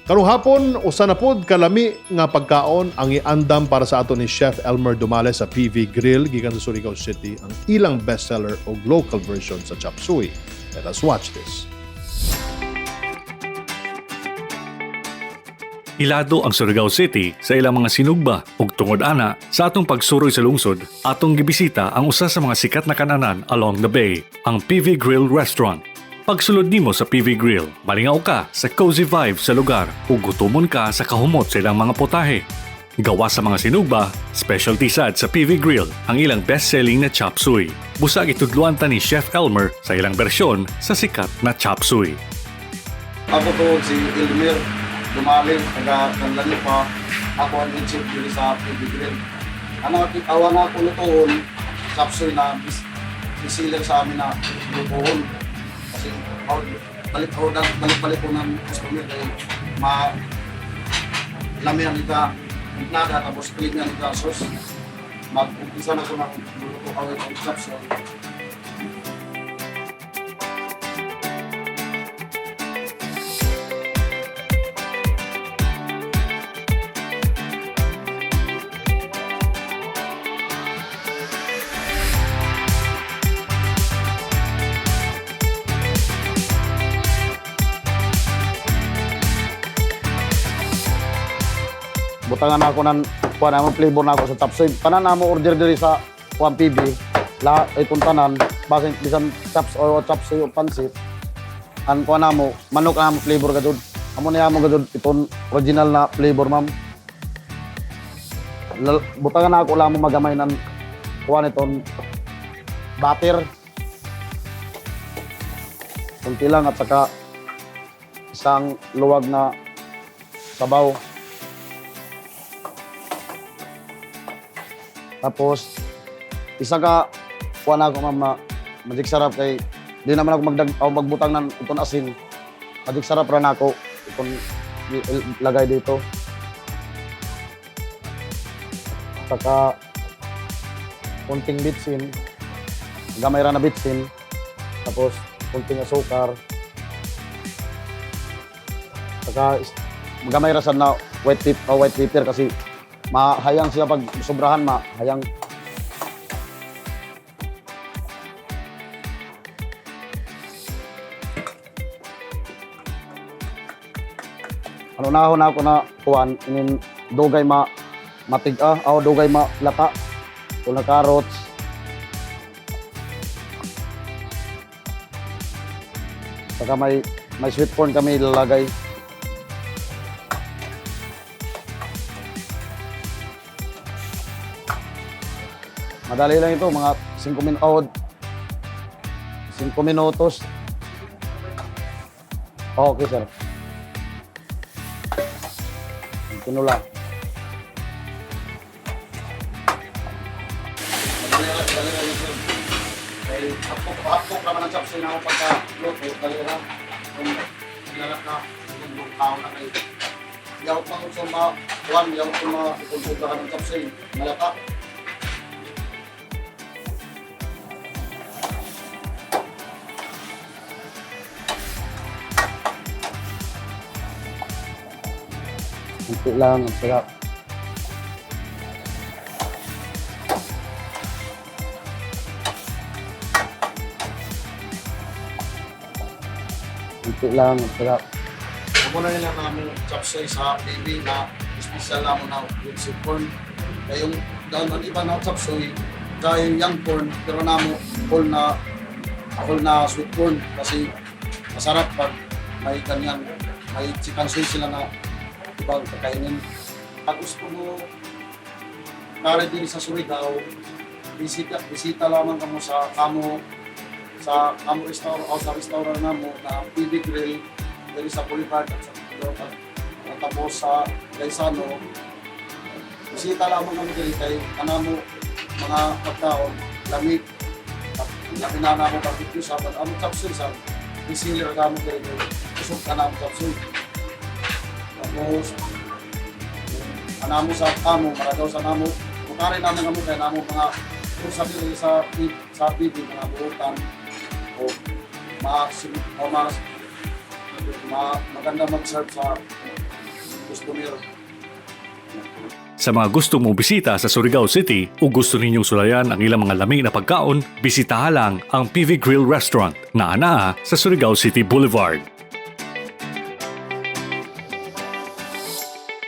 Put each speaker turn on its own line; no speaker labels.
Karong hapon, usa na pod kalami nga pagkaon ang iandam para sa ato ni Chef Elmer Dumales sa PV Grill gikan sa Surigao City ang ilang bestseller o local version sa Chosuey. Let us watch this.
Hilado ang Surigao City sa ilang mga sinugba ug tungod ana sa atong pagsuroy sa lungsod, atong gibisita ang usa sa mga sikat na kananan along the bay, ang PV Grill Restaurant. Pagsulod nimo sa PV Grill, malingaw ka sa cozy vibe sa lugar ug gutomon ka sa kahumot sa ilang mga potahe. Gawa sa mga sinugba, specialty sad sa PV Grill ang ilang best-selling na chop suey. Busag itudluan ta ni Chef Elmer sa ilang bersyon sa sikat na chop suey.
Ako po si Elmer Dumales, taga Kanlani pa. Ako ang chef dito sa PV Grill. Awa na ako lutoon, chop suey na bisiler sa amin na lutoon. Kasi balik ko ng customer dahil lamihan nita nada tapos pilit nga nita sauce. Mag-umpisa na ko ng luluto away ng chop suey. Butangan ako ng kuha naman flavor na ako sa top suey. Tanan na mo order diri sa 1 PB. Lahat itong tanan, basin bisan chops o chop suey o pansit. An kuha na mo, manok na mo flavor gadud. Amo na mo gadud itong original na flavor, ma'am. Butangan na ako lang mo magamay ng kuha nitong butter. Kunti lang at saka isang luwag na sabaw. Tapos, isa ka, kuha na ako, ma'am, na magic sarap kay di naman ako magbutang ng itong asin. Magic sarap rin ako itong lagay dito. Saka, kunting bitsin. Gamay rin na bitsin. Tapos, kunting asukar. Saka, gamay rin na white pepper kasi mahayang siya pag sobrahan, mahayang. Ano na ako na kuwan, inin dugay matiga, o dugay malata, o na carrots. Saka may sweet corn kami ilalagay. Madali lang ito, mga 5 minutos. Okay, sir. Tinula. Madali lang, sir. Dahil hapok naman ang chop suey na ako pagka-luto. Dali lang. Kung nilalap na, yung tao na kayo. Yaw pa kung sa mga yaw kung ikonsultahan ng chop suey. Malata. Kunti lang, ang sarap. Kunti lang, ang sarap. Ako na nila namin chop suey sa baby na special naman na with sweet corn. Kaya yung daon ng iba na chop suey, dahil young corn, pero namo whole na sweet corn kasi masarap pag may ganyan, may chicken suey sila na ibang kakainin. Pag gusto mo kare din sa Surigao, bisita lamang kamo sa kamo restaurant o sa restaurant namo na PV Grill diri sa Boulevard at tapos sa Gaisano. Bisita lamang kamo diri kay kanamo mga pagkaon lamig at labi na namo barbecue sa amo chop suey sa bisiler kamo diri kusog kanamo chop suey. Tapos, anamo sa kamo, maragaw sa namo. Kukari namin kamo kaya namo mga kung sabi sa PB, mga buutan o maganda mag-serve sa customer.
Sa mga gustong mobisita sa Surigao City o gusto ninyong sulayan ang ilang mga lamig na pagkaon, bisitaha lang ang PV Grill Restaurant na anaa sa Surigao City Boulevard.